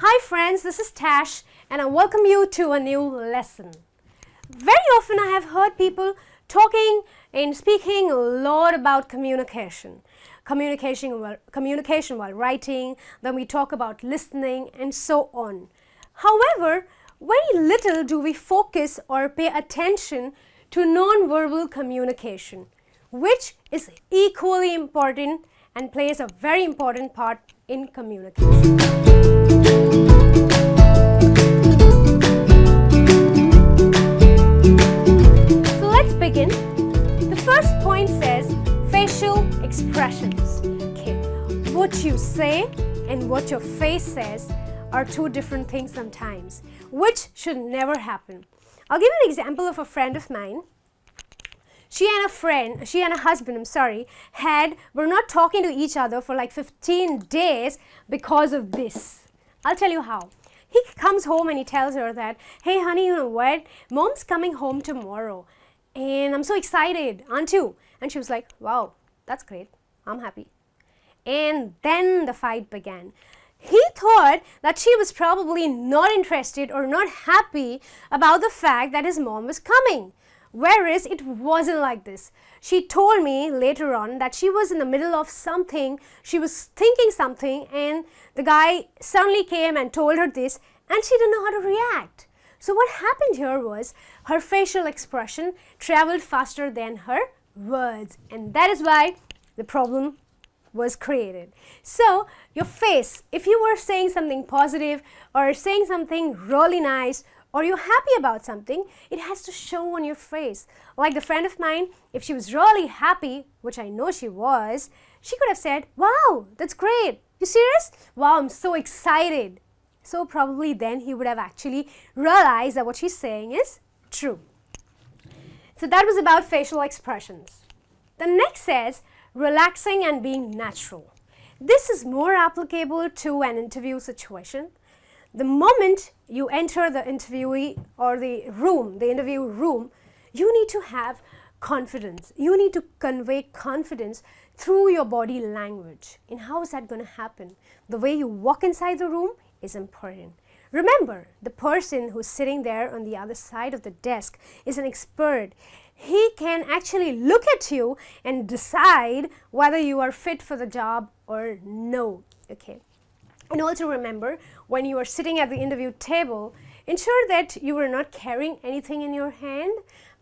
Hi friends, this is Tash and I welcome you to a new lesson. Very often I have heard people talking and speaking a lot about communication. Communication while writing, then we talk about listening and so on. However, very little do we focus or pay attention to non-verbal communication, which is equally important and plays a very important part in communication. So let's begin. The first point says facial expressions. Okay, what you say and what your face says are two different things sometimes, which should never happen. I'll give you an example of a friend of mine. She and a husband, were not talking to each other for like 15 days because of this. I'll tell you how. He comes home and he tells her that, hey honey, you know what? Mom's coming home tomorrow and I'm so excited, aren't you? And she was like, wow, that's great. I'm happy. And then the fight began. He thought that she was probably not interested or not happy about the fact that his mom was coming. Whereas it wasn't like this. She told me later on that she was in the middle of something, she was thinking something, and the guy suddenly came and told her this, and she didn't know how to react. So what happened here was her facial expression traveled faster than her words, and that is why the problem was created. So your face, if you were saying something positive or saying something really nice, or you're happy about something, it has to show on your face. Like the friend of mine, if she was really happy, which I know she was, she could have said, wow, that's great. You serious? Wow, I'm so excited. So probably then he would have actually realized that what she's saying is true. So that was about facial expressions. The next says relaxing and being natural. This is more applicable to an interview situation. The moment you enter the interviewee or the interview room, you need to have confidence. You need to convey confidence through your body language. And how is that going to happen? The way you walk inside the room is important. Remember, the person who's sitting there on the other side of the desk is an expert. He can actually look at you and decide whether you are fit for the job or no. Okay. And also remember, when you are sitting at the interview table, ensure that you are not carrying anything in your hand,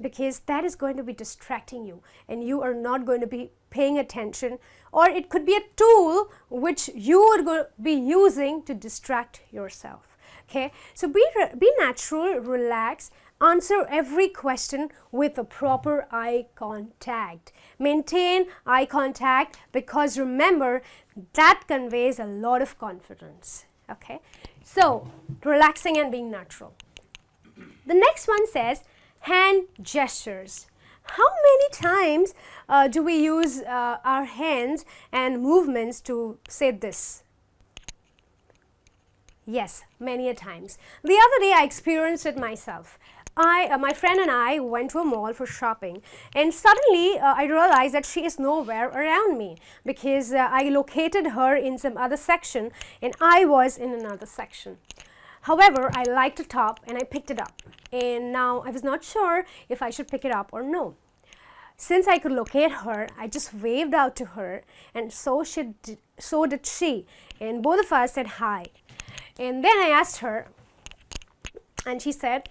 because that is going to be distracting you and you are not going to be paying attention, or it could be a tool which you would be using to distract yourself. Okay, so be natural, relax, answer every question with a proper eye contact. Maintain eye contact, because remember, that conveys a lot of confidence. Okay, so relaxing and being natural. The next one says hand gestures. How many times do we use our hands and movements to say this? Yes, many a times. The other day I experienced it myself. My friend and I went to a mall for shopping, and suddenly I realized that she is nowhere around me, because I located her in some other section and I was in another section. However, I liked the top and I picked it up, and now I was not sure if I should pick it up or no. Since I could locate her, I just waved out to her, and so did she, and both of us said hi. And then I asked her, and she said,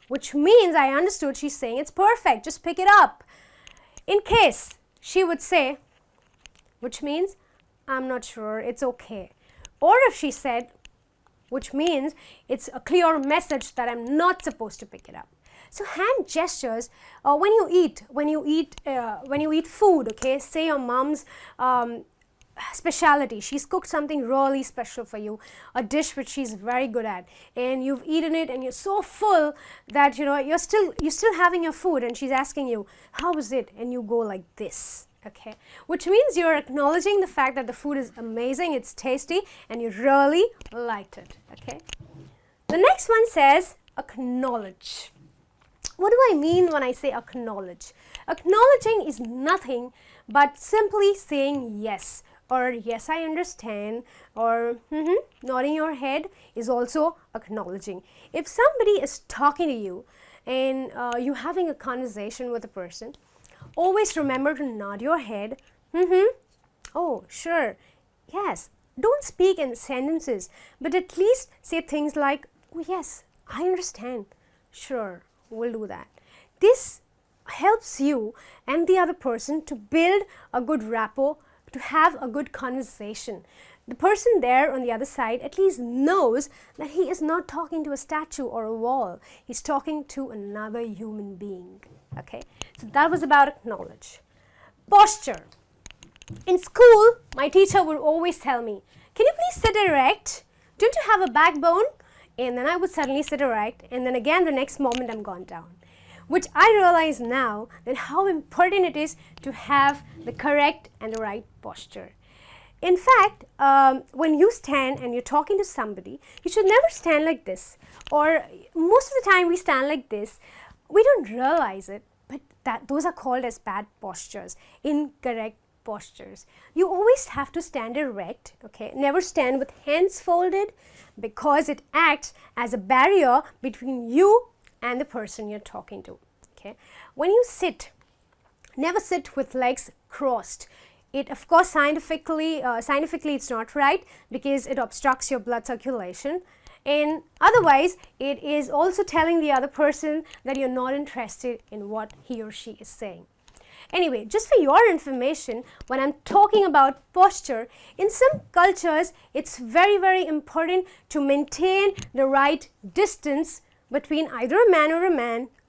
which means I understood she's saying it's perfect, just pick it up. In case she would say, which means I'm not sure, it's okay. Or if she said, which means it's a clear message that I'm not supposed to pick it up. So hand gestures, when you eat food, okay, say your mom's specialty, she's cooked something really special for you, a dish which she's very good at, and you've eaten it and you're so full that you're still having your food, and she's asking you, how was it? And you go like this. Okay, which means you're acknowledging the fact that the food is amazing, it's tasty, and you really liked it. Okay, the next one says acknowledge. What do I mean when I say acknowledge? Acknowledging is nothing but simply saying yes or yes, I understand, or nodding your head is also acknowledging. If somebody is talking to you and you're having a conversation with a person, always remember to nod your head. Oh, sure, yes. Don't speak in sentences, but at least say things like, oh yes, I understand. Sure, we'll do that. This helps you and the other person to build a good rapport, to have a good conversation. The person there on the other side at least knows that he is not talking to a statue or a wall. He's talking to another human being. Okay, so that was about acknowledge. Posture. In school, my teacher would always tell me, can you please sit erect? Don't you have a backbone? And then I would suddenly sit erect, and then again the next moment I'm gone down. Which I realize now that how important it is to have the correct and the right posture. In fact, when you stand and you're talking to somebody, you should never stand like this. Or most of the time we stand like this. We don't realize it, but those are called as bad postures, incorrect postures. You always have to stand erect, okay? Never stand with hands folded, because it acts as a barrier between you and the person you're talking to, okay? When you sit, never sit with legs crossed. It, of course, scientifically it's not right, because it obstructs your blood circulation, and otherwise it is also telling the other person that you're not interested in what he or she is saying. Anyway, just for your information, when I'm talking about posture, in some cultures, it's very, very important to maintain the right distance between either a man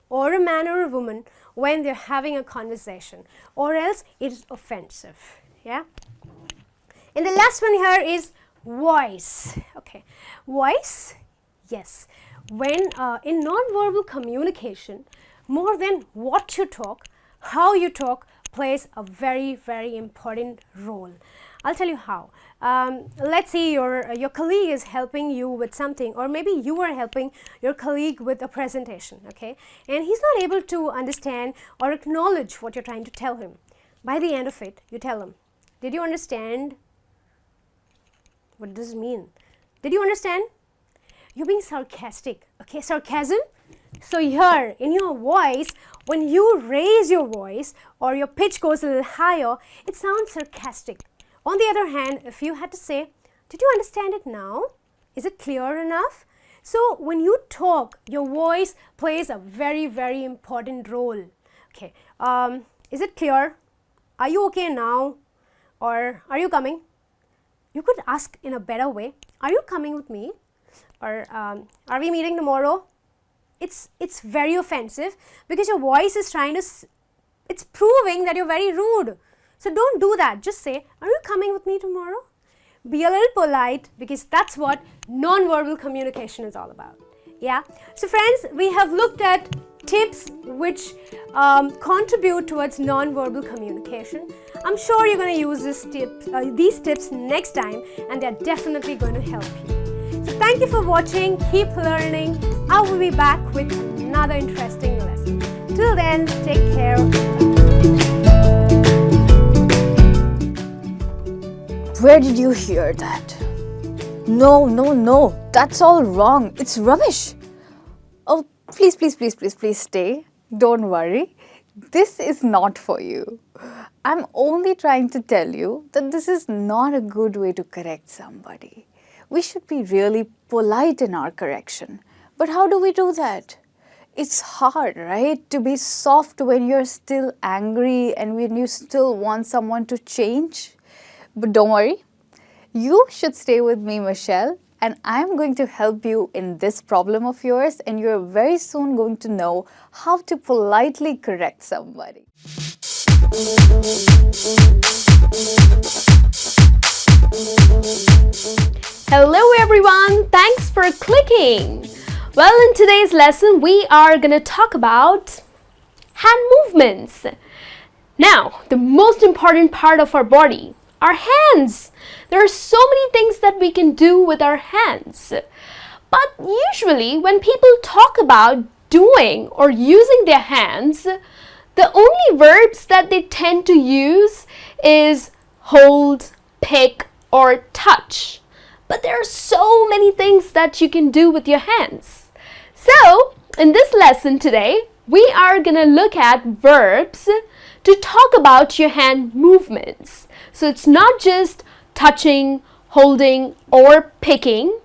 or a woman when they're having a conversation, or else it is offensive. Yeah. And the last one here is voice. Okay, voice. Yes. When in non-verbal communication, more than what you talk, how you talk plays a very, very important role. I'll tell you how. Let's say your colleague is helping you with something, or maybe you are helping your colleague with a presentation, okay? And he's not able to understand or acknowledge what you're trying to tell him. By the end of it, you tell him, did you understand? What does it mean? Did you understand? You're being sarcastic, okay? Sarcasm. So here, in your voice, when you raise your voice or your pitch goes a little higher, it sounds sarcastic. On the other hand, if you had to say, did you understand it now? Is it clear enough? So when you talk, your voice plays a very, very important role. Okay, is it clear? Are you okay now? Or are you coming? You could ask in a better way, are you coming with me? Or are we meeting tomorrow? It's very offensive, because your voice is trying to, it's proving that you're very rude. So don't do that. Just say, are you coming with me tomorrow? Be a little polite, because that's what non-verbal communication is all about. Yeah. So friends, we have looked at tips which contribute towards non-verbal communication. I'm sure you're going to use these tips next time, and they're definitely going to help you. So thank you for watching. Keep learning. I will be back with another interesting lesson. Till then, take care. Where did you hear that? No, that's all wrong. It's rubbish. Oh, please stay. Don't worry. This is not for you. I'm only trying to tell you that this is not a good way to correct somebody. We should be really polite in our correction. But how do we do that? It's hard, right? To be soft when you're still angry and when you still want someone to change. But don't worry. You should stay with me, Michelle, and I'm going to help you in this problem of yours, and you're very soon going to know how to politely correct somebody. Hello everyone, thanks for clicking. Well, in today's lesson we are going to talk about hand movements. Now, the most important part of our body, our hands. There are so many things that we can do with our hands. But usually when people talk about doing or using their hands, the only verbs that they tend to use is hold, pick, or touch. But there are so many things that you can do with your hands. So, in this lesson today, we are going to look at verbs to talk about your hand movements. So it's not just touching, holding, or picking.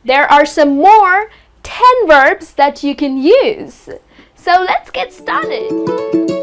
There are some more 10 verbs that you can use. So let's get started.